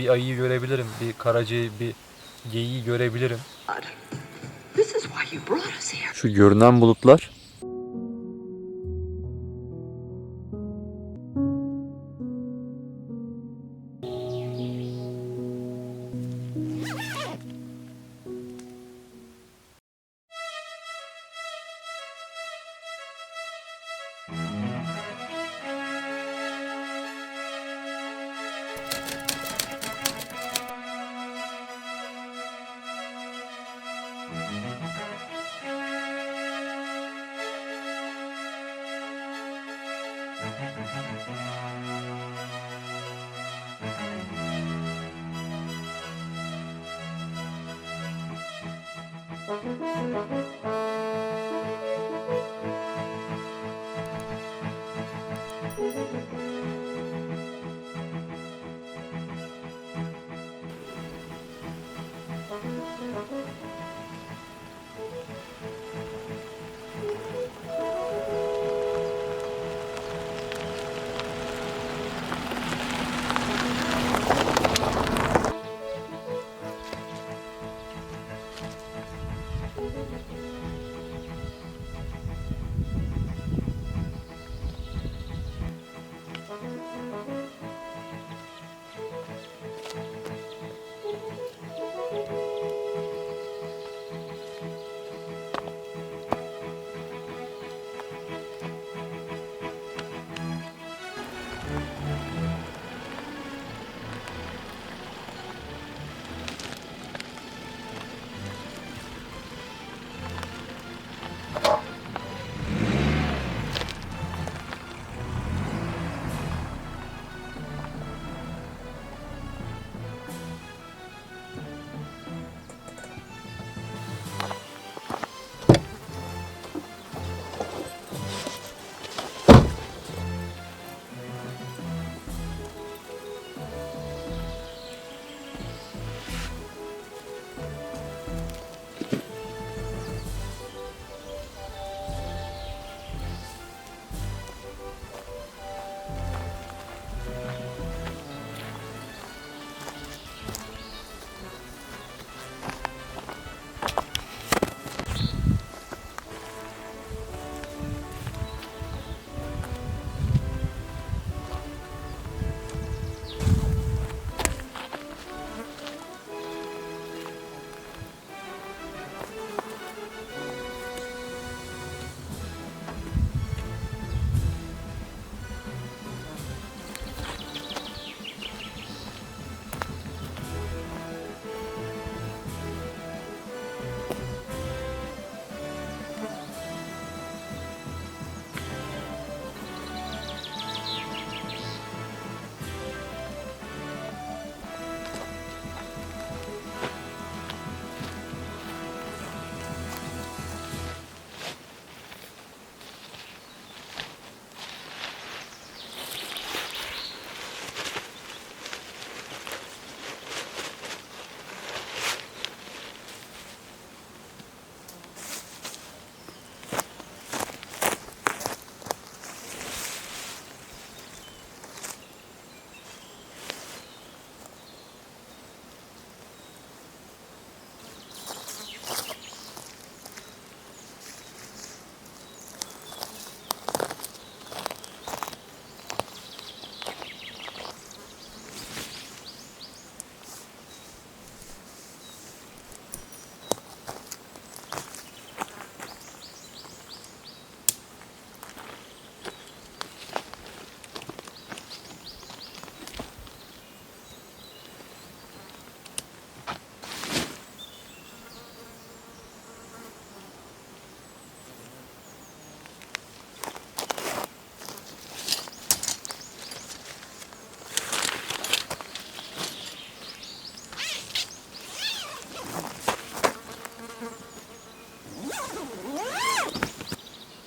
bir ayıyı görebilirim, bir karacayı, bir geyiği görebilirim. Şu görünen bulutlar.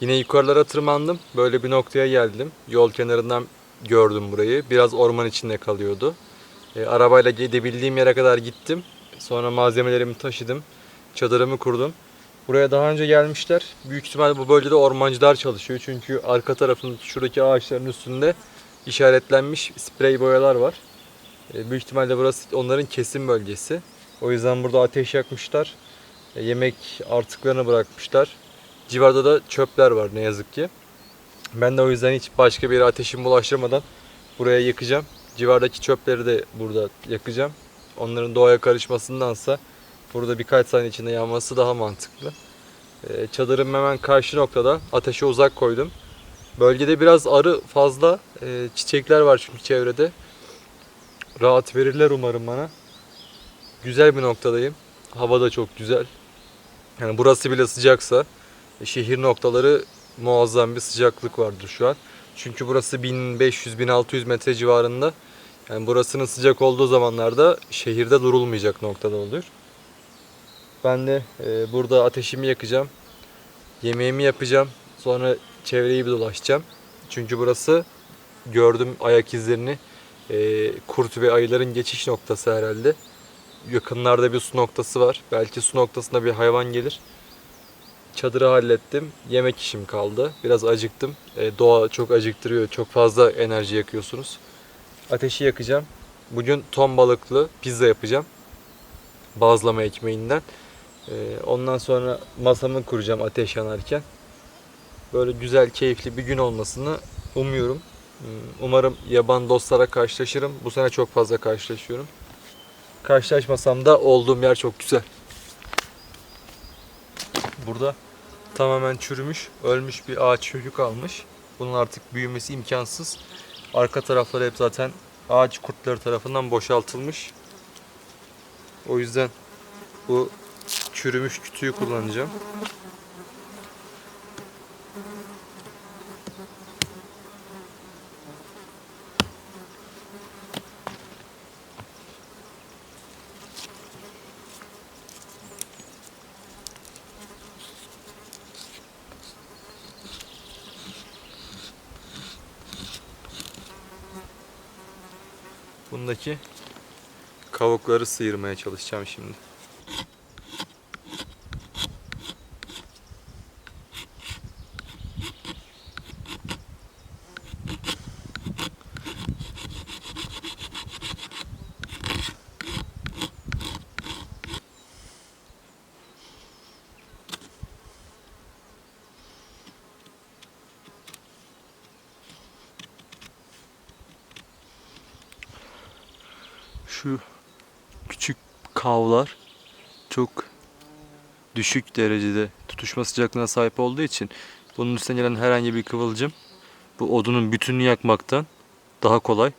Yine yukarılara tırmandım. Böyle bir noktaya geldim. Yol kenarından gördüm burayı. Biraz orman içinde kalıyordu. Arabayla gidebildiğim yere kadar gittim. Sonra malzemelerimi taşıdım. Çadırımı kurdum. Buraya daha önce gelmişler. Büyük ihtimal bu bölgede ormancılar çalışıyor. Çünkü arka tarafın şuradaki ağaçların üstünde işaretlenmiş sprey boyalar var. Büyük ihtimalle burası onların kesim bölgesi. O yüzden burada ateş yakmışlar. Yemek artıklarını bırakmışlar. Civarda da çöpler var ne yazık ki. Ben de o yüzden hiç başka bir yere ateşimi bulaştırmadan buraya yakacağım. Civardaki çöpleri de burada yakacağım. Onların doğaya karışmasındansa burada birkaç saniye içinde yanması daha mantıklı. Çadırım hemen karşı noktada. Ateşe uzak koydum. Bölgede biraz arı fazla. Çiçekler var çünkü çevrede. Rahat verirler umarım bana. Güzel bir noktadayım. Hava da çok güzel. Yani burası bile sıcaksa şehir noktaları muazzam bir sıcaklık vardır şu an. Çünkü burası 1500-1600 metre civarında. Yani burasının sıcak olduğu zamanlarda şehirde durulmayacak noktada oluyor. Ben de burada ateşimi yakacağım. Yemeğimi yapacağım. Sonra çevreyi bir dolaşacağım. Çünkü burası gördüm ayak izlerini. Kurt ve ayıların geçiş noktası herhalde. Yakınlarda bir su noktası var. Belki su noktasına bir hayvan gelir. Çadırı hallettim. Yemek işim kaldı. Biraz acıktım. Doğa çok acıktırıyor. Çok fazla enerji yakıyorsunuz. Ateşi yakacağım. Bugün ton balıklı pizza yapacağım. Bazlama ekmeğinden. Ondan sonra masamı kuracağım ateş yanarken. Böyle güzel, keyifli bir gün olmasını umuyorum. Umarım yaban dostlara karşılaşırım. Bu sene çok fazla karşılaşıyorum. Karşılaşmasam da olduğum yer çok güzel. Burada tamamen çürümüş, ölmüş bir ağaç kökü kalmış. Bunun artık büyümesi imkansız. Arka tarafları hep zaten ağaç kurtları tarafından boşaltılmış. O yüzden bu çürümüş kütüğü kullanacağım. Bundaki kavukları sıyırmaya çalışacağım şimdi. Şu küçük kavlar çok düşük derecede tutuşma sıcaklığına sahip olduğu için bunun üstüne gelen herhangi bir kıvılcım bu odunun bütününü yakmaktan daha kolay.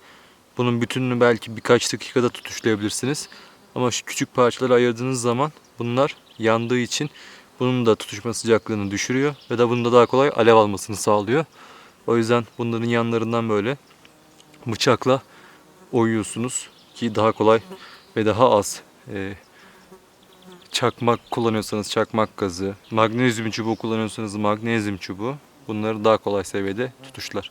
Bunun bütününü belki birkaç dakikada tutuşlayabilirsiniz. Ama şu küçük parçaları ayırdığınız zaman bunlar yandığı için bunun da tutuşma sıcaklığını düşürüyor ve de bunda daha kolay alev almasını sağlıyor. O yüzden bunların yanlarından böyle bıçakla oyuyorsunuz ki daha kolay ve daha az çakmak kullanıyorsanız çakmak gazı, magnezyum çubuğu kullanıyorsanız magnezyum çubuğu bunları daha kolay seviyede tutuşlar.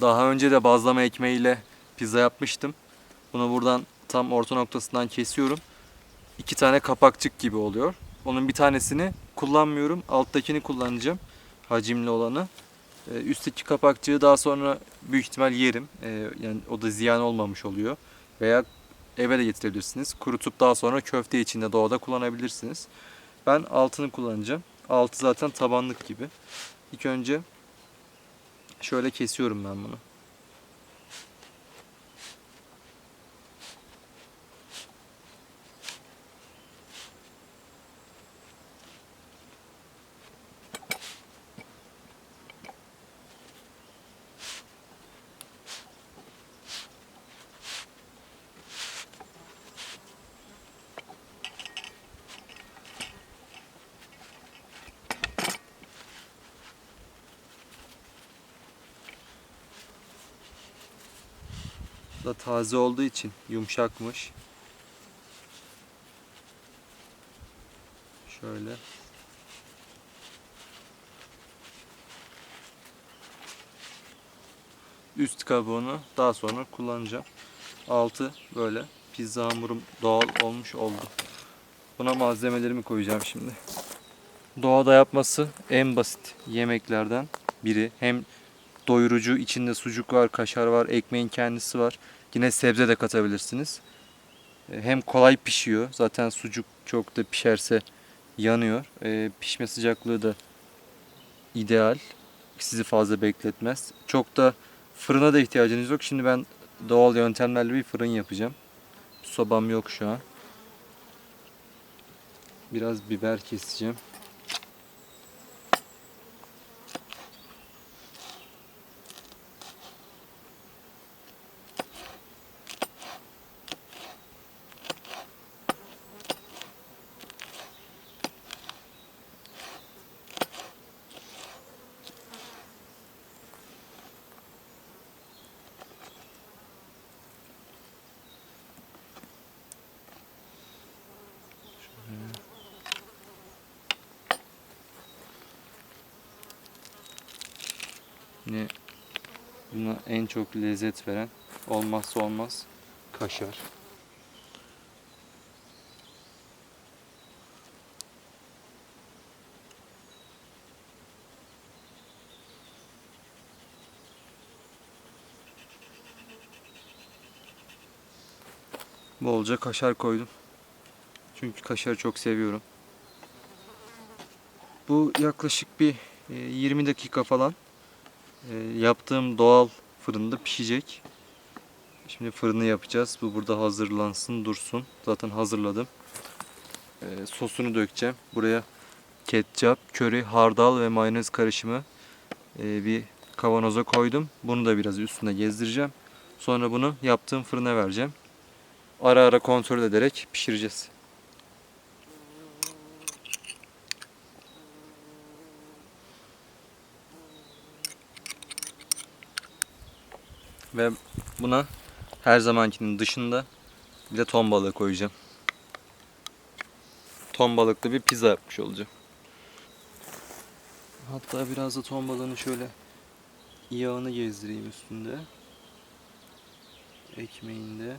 Daha önce de bazlama ekmeğiyle pizza yapmıştım. Bunu buradan tam orta noktasından kesiyorum. 2 tane kapakçık gibi oluyor. Onun bir tanesini kullanmıyorum. Alttakini kullanacağım. Hacimli olanı. Üstteki kapakçığı daha sonra büyük ihtimal yerim. Yani o da ziyan olmamış oluyor. Veya eve de getirebilirsiniz. Kurutup daha sonra köfte içinde doğada kullanabilirsiniz. Ben altını kullanacağım. Altı zaten tabanlık gibi. İlk önce şöyle kesiyorum ben bunu. Bu da taze olduğu için yumuşakmış. Şöyle. Üst kabuğunu daha sonra kullanacağım. Altı böyle. Pizza hamurum doğal olmuş oldu. Buna malzemelerimi koyacağım şimdi. Doğada yapması en basit yemeklerden biri. Hem doyurucu, içinde sucuk var, kaşar var, ekmeğin kendisi var. Yine sebze de katabilirsiniz. Hem kolay pişiyor. Zaten sucuk çok da pişerse yanıyor. Pişme sıcaklığı da ideal. Sizi fazla bekletmez. Çok da fırına da ihtiyacınız yok. Şimdi ben doğal yöntemlerle bir fırın yapacağım. Sobam yok şu an. Biraz biber keseceğim. Yine buna en çok lezzet veren olmazsa olmaz kaşar. Bolca kaşar koydum. Çünkü kaşarı çok seviyorum. Bu yaklaşık bir 20 dakika falan yaptığım doğal fırında pişecek. Şimdi fırını yapacağız. Bu burada hazırlansın, dursun. Zaten hazırladım. Sosunu dökeceğim. Buraya ketçap, köri, hardal ve mayonez karışımı bir kavanoza koydum. Bunu da biraz üstüne gezdireceğim. Sonra bunu yaptığım fırına vereceğim. Ara ara kontrol ederek pişireceğiz. Ve buna her zamankinin dışında bir de ton balığı koyacağım. Ton balıklı bir pizza yapmış olacağım. Hatta biraz da ton balığını şöyle yağını gezdireyim üstünde. Ekmeğinde.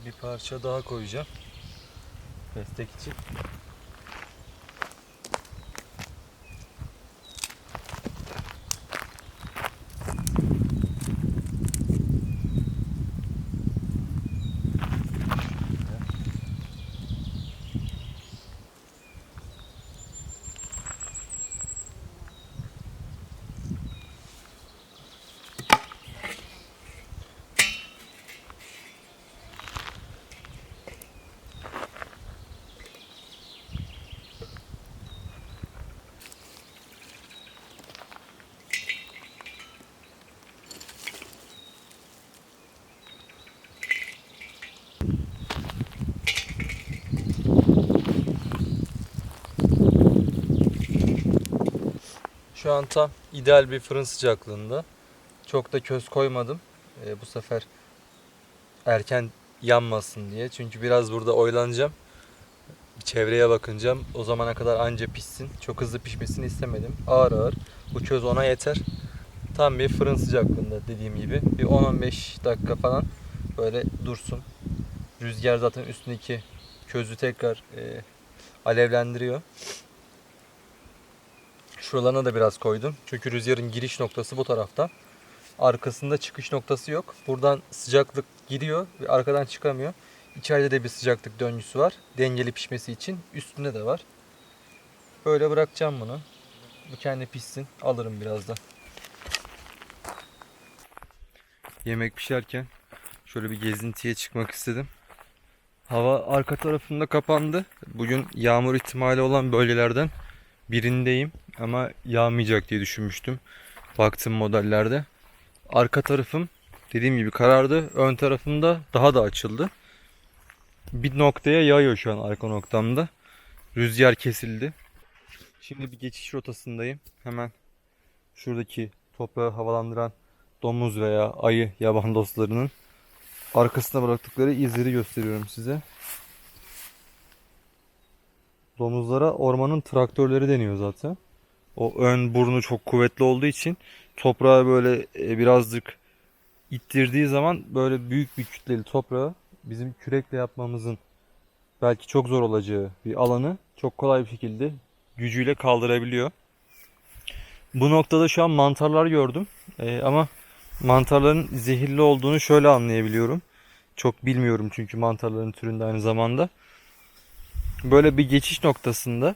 Bir parça daha koyacağım. Destek için. Şu an tam ideal bir fırın sıcaklığında. Çok da köz koymadım. Bu sefer erken yanmasın diye. Çünkü biraz burada oyalanacağım. Bir çevreye bakınacağım. O zamana kadar anca pişsin. Çok hızlı pişmesini istemedim. Ağır ağır. Bu köz ona yeter. Tam bir fırın sıcaklığında dediğim gibi. Bir 10-15 dakika falan böyle dursun. Rüzgar zaten üstündeki közü tekrar alevlendiriyor. Şuralarına da biraz koydum. Çünkü rüzgarın giriş noktası bu tarafta. Arkasında çıkış noktası yok. Buradan sıcaklık giriyor ve arkadan çıkamıyor. İçeride de bir sıcaklık döngüsü var. Dengeli pişmesi için. Üstünde de var. Böyle bırakacağım bunu. Bu kendi pişsin. Alırım birazdan. Yemek pişerken şöyle bir gezintiye çıkmak istedim. Hava arka tarafında kapandı. Bugün yağmur ihtimali olan bölgelerden birindeyim. Ama yağmayacak diye düşünmüştüm. Baktım modellerde. Arka tarafım dediğim gibi karardı. Ön tarafımda daha da açıldı. Bir noktaya yağıyor şu an arka noktamda. Rüzgar kesildi. Şimdi bir geçiş rotasındayım. Hemen şuradaki toprağı havalandıran domuz veya ayı yaban dostlarının arkasına bıraktıkları izleri gösteriyorum size. Domuzlara ormanın traktörleri deniyor zaten. O ön burnu çok kuvvetli olduğu için toprağı böyle birazcık ittirdiği zaman böyle büyük bir kütleli toprağı bizim kürekle yapmamızın belki çok zor olacağı bir alanı çok kolay bir şekilde gücüyle kaldırabiliyor. Bu noktada şu an mantarlar gördüm. Ama mantarların zehirli olduğunu şöyle anlayabiliyorum. Çok bilmiyorum çünkü mantarların türünde aynı zamanda. Böyle bir geçiş noktasında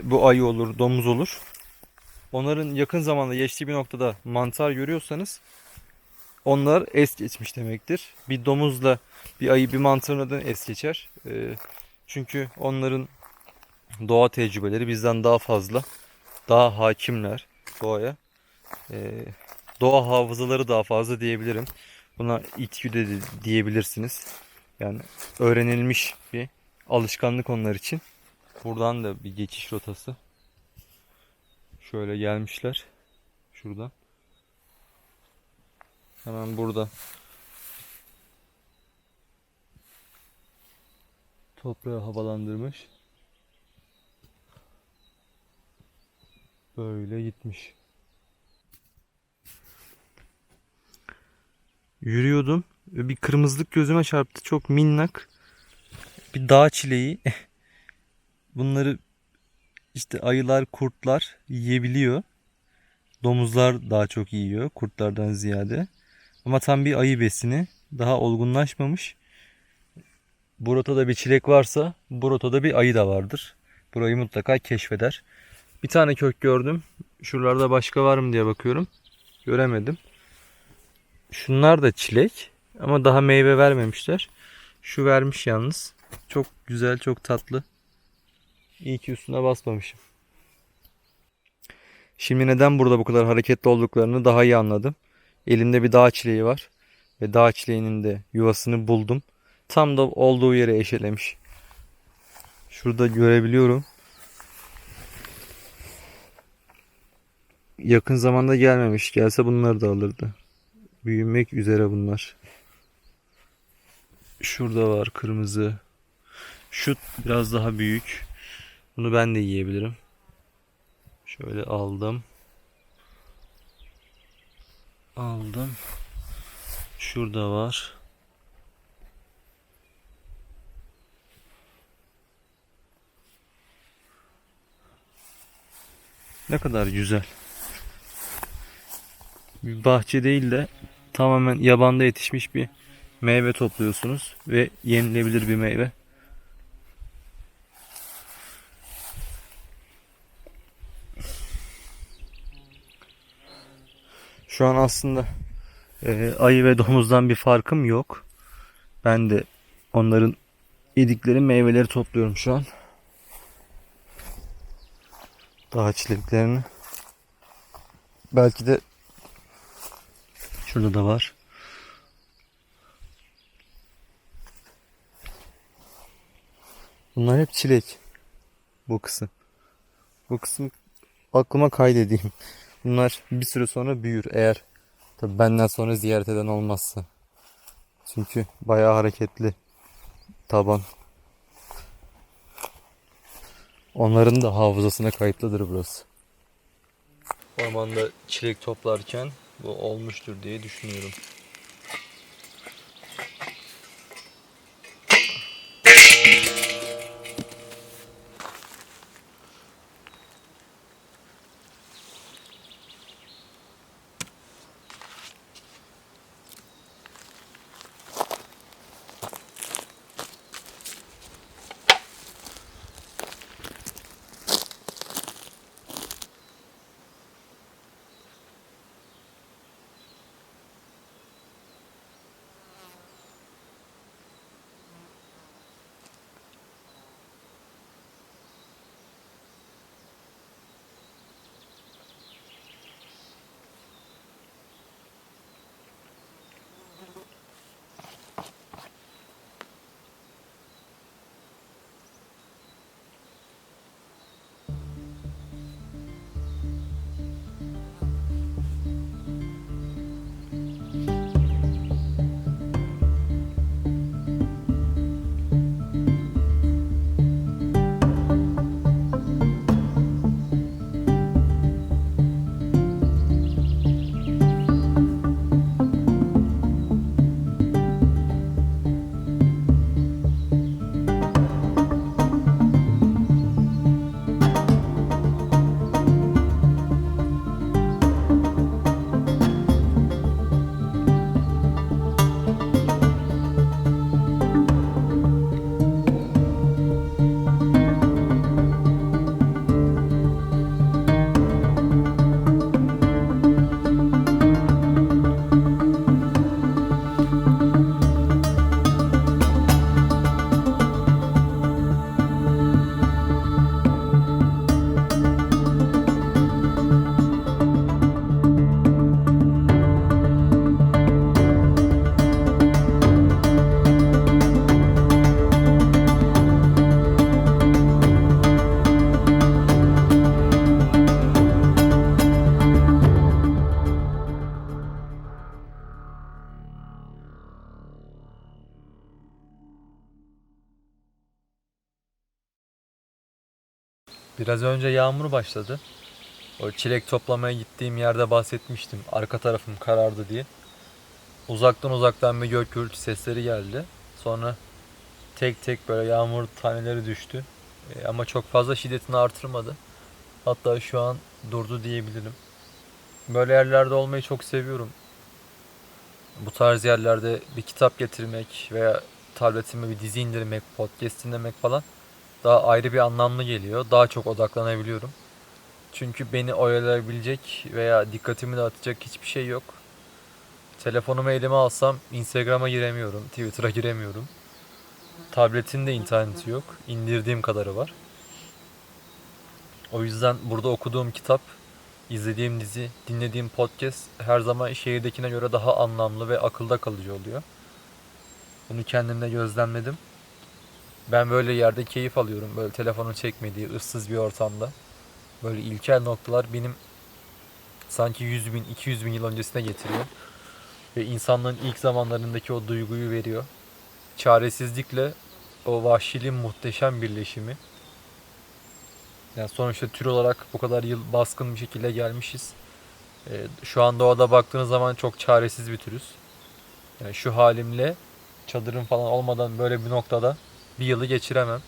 bu ayı olur, domuz olur. Onların yakın zamanda geçtiği bir noktada mantar görüyorsanız onlar es geçmiş demektir. Bir domuzla bir ayı bir mantarın neden es geçer? Çünkü onların doğa tecrübeleri bizden daha fazla. Daha hakimler doğaya. Doğa hafızaları daha fazla diyebilirim. Buna içgüdü de diyebilirsiniz. Yani öğrenilmiş bir alışkanlık onlar için. Buradan da bir geçiş rotası. Şöyle gelmişler. Şuradan. Hemen burada. Toprağı havalandırmış. Böyle gitmiş. Yürüyordum ve bir kırmızılık gözüme çarptı. Çok minnak. Bir dağ çileği. Bunları işte ayılar, kurtlar yiyebiliyor. Domuzlar daha çok yiyor kurtlardan ziyade. Ama tam bir ayı besini. Daha olgunlaşmamış. Bu rotada bir çilek varsa bu rotada bir ayı da vardır. Burayı mutlaka keşfeder. Bir tane kök gördüm. Şuralarda başka var mı diye bakıyorum. Göremedim. Şunlar da çilek ama daha meyve vermemişler. Şu vermiş yalnız. Çok güzel, çok tatlı. İyi ki üstüne basmamışım. Şimdi neden burada bu kadar hareketli olduklarını daha iyi anladım. Elimde bir dağ çileği var. Ve dağ çileğinin de yuvasını buldum. Tam da olduğu yere eşelemiş. Şurada görebiliyorum. Yakın zamanda gelmemiş. Gelse bunları da alırdı. Büyümek üzere bunlar. Şurada var kırmızı. Şu biraz daha büyük. Bunu ben de yiyebilirim. Şöyle aldım. Aldım. Şurada var. Ne kadar güzel. Bir bahçe değil de tamamen yabanda yetişmiş bir meyve topluyorsunuz ve yenilebilir bir meyve. Şu an aslında ayı ve domuzdan bir farkım yok. Ben de onların yedikleri meyveleri topluyorum şu an. Dağ çileklerini. Belki de şurada da var. Bunlar hep çilek. Bu kısım. Bu kısım aklıma kaydedeyim. Bunlar bir süre sonra büyür eğer tabii benden sonra ziyaret eden olmazsa. Çünkü bayağı hareketli taban. Onların da hafızasına kayıtlıdır burası. Ormanda çilek toplarken bu olmuştur diye düşünüyorum. Biraz önce yağmur başladı. O çilek toplamaya gittiğim yerde bahsetmiştim. Arka tarafım karardı diye. Uzaktan bir gök gürültü sesleri geldi. Sonra tek tek böyle yağmur taneleri düştü. Ama çok fazla şiddetini artırmadı. Hatta şu an durdu diyebilirim. Böyle yerlerde olmayı çok seviyorum. Bu tarz yerlerde bir kitap getirmek veya tabletime bir dizi indirmek, podcast dinlemek falan daha ayrı bir anlamlı geliyor. Daha çok odaklanabiliyorum. Çünkü beni oyalayabilecek veya dikkatimi dağıtacak hiçbir şey yok. Telefonumu elime alsam Instagram'a giremiyorum, Twitter'a giremiyorum. Tabletin de interneti yok. İndirdiğim kadarı var. O yüzden burada okuduğum kitap, izlediğim dizi, dinlediğim podcast her zaman şehirdekine göre daha anlamlı ve akılda kalıcı oluyor. Bunu kendimde gözlemledim. Ben böyle yerde keyif alıyorum. Böyle telefonun çekmediği, ıssız bir ortamda. Böyle ilkel noktalar benim sanki 100 bin, 200 bin yıl öncesine getiriyor. Ve insanlığın ilk zamanlarındaki o duyguyu veriyor. Çaresizlikle o vahşiliğin muhteşem birleşimi. Yani sonuçta tür olarak bu kadar yıl baskın bir şekilde gelmişiz. Şu an doğada baktığınız zaman çok çaresiz bir türüz. Yani şu halimle çadırım falan olmadan böyle bir noktada bir yılı geçiremem.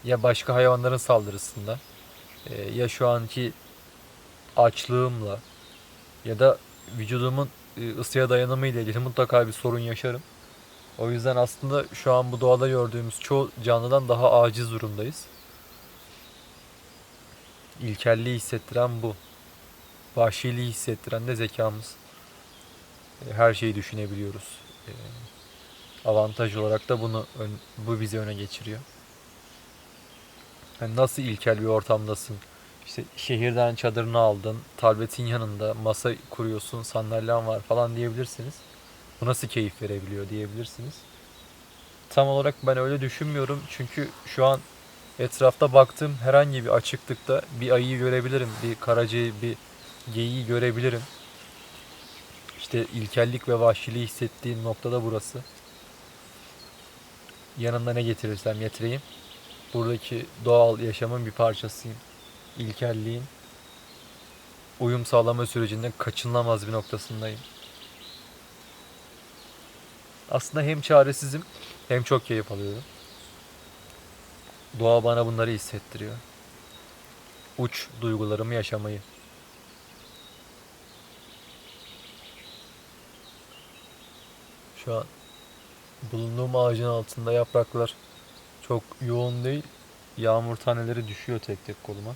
Ya başka hayvanların saldırısında Ya şu anki açlığımla ya da vücudumun ısıya dayanımı ile ilgili mutlaka bir sorun yaşarım. O yüzden aslında şu an bu doğada gördüğümüz çoğu canlıdan daha aciz durumdayız. İlkelliği hissettiren bu. Vahşiliği hissettiren de zekamız. Her şeyi düşünebiliyoruz. Avantaj olarak da bu bizi öne geçiriyor. Yani nasıl ilkel bir ortamdasın? İşte şehirden çadırını aldın, tabletin yanında masa kuruyorsun, sandalyen var falan diyebilirsiniz. Bu nasıl keyif verebiliyor diyebilirsiniz. Tam olarak ben öyle düşünmüyorum çünkü şu an etrafta baktığım herhangi bir açıklıkta bir ayıyı görebilirim, bir karacayı, bir geyiği görebilirim. İşte ilkellik ve vahşiliği hissettiğim noktada burası. Yanımda ne getirirsem getireyim. Buradaki doğal yaşamın bir parçasıyım. İlkelliğin uyum sağlama sürecinde kaçınılamaz bir noktasındayım. Aslında hem çaresizim hem çok keyif alıyorum. Doğa bana bunları hissettiriyor. Uç duygularımı yaşamayı. Şu an bulunduğum ağacın altında yapraklar çok yoğun değil. Yağmur taneleri düşüyor tek tek koluma.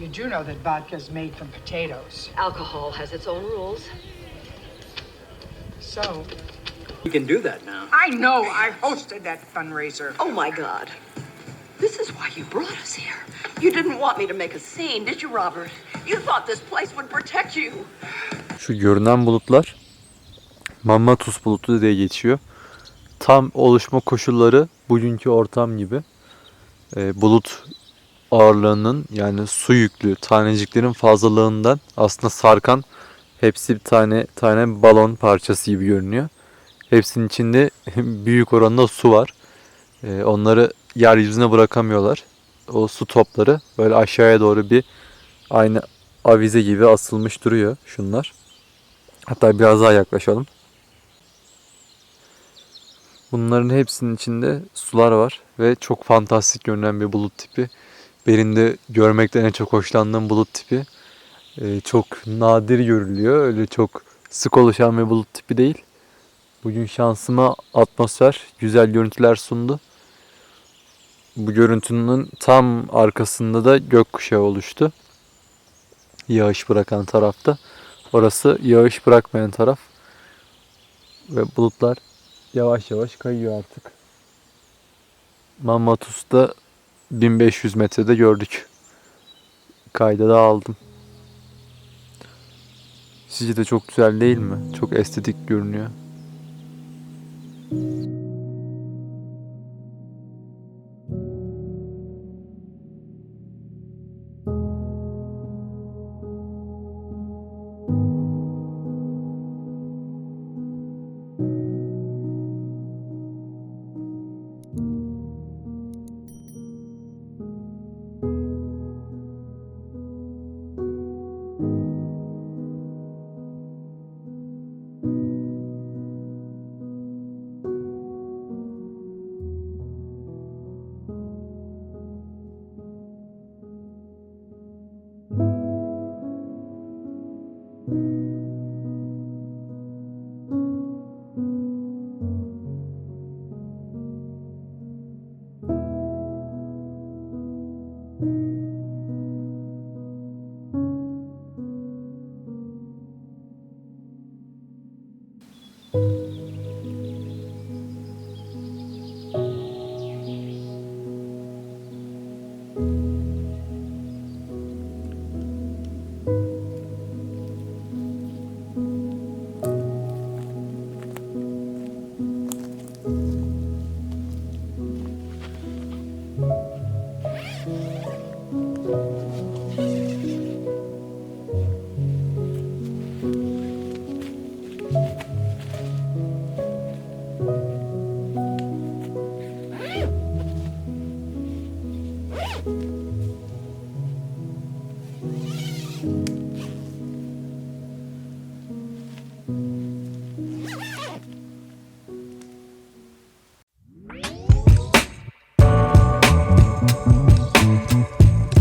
You do know that vodka is made from potatoes. Alcohol has its own rules. So, You can do that now. I know I hosted that fundraiser. Oh my God. This is why you brought us here. You didn't want me to make a scene, did you, Robert? You thought this place would protect you. Şu görünen bulutlar Mammatus bulutu diye geçiyor. Tam oluşma koşulları bugünkü ortam gibi. Bulut ağırlığının yani su yüklü taneciklerin fazlalığından aslında sarkan hepsi bir tane tane balon parçası gibi görünüyor. Hepsinin içinde büyük oranda su var. Onları yeryüzüne bırakamıyorlar. O su topları böyle aşağıya doğru bir aynı avize gibi asılmış duruyor şunlar. Hatta biraz daha yaklaşalım. Bunların hepsinin içinde sular var ve çok fantastik görünen bir bulut tipi. Benim de görmekten en çok hoşlandığım bulut tipi. Çok nadir görülüyor. Öyle çok sık oluşan bir bulut tipi değil. Bugün şansıma atmosfer güzel görüntüler sundu. Bu görüntünün tam arkasında da gökkuşağı oluştu. Yağış bırakan tarafta. Orası yağış bırakmayan taraf. Ve bulutlar yavaş yavaş kayıyor artık. Mammatus'ta 1500 metrede gördük. Kayda da aldım. Sizce de çok güzel değil mi? Çok estetik görünüyor.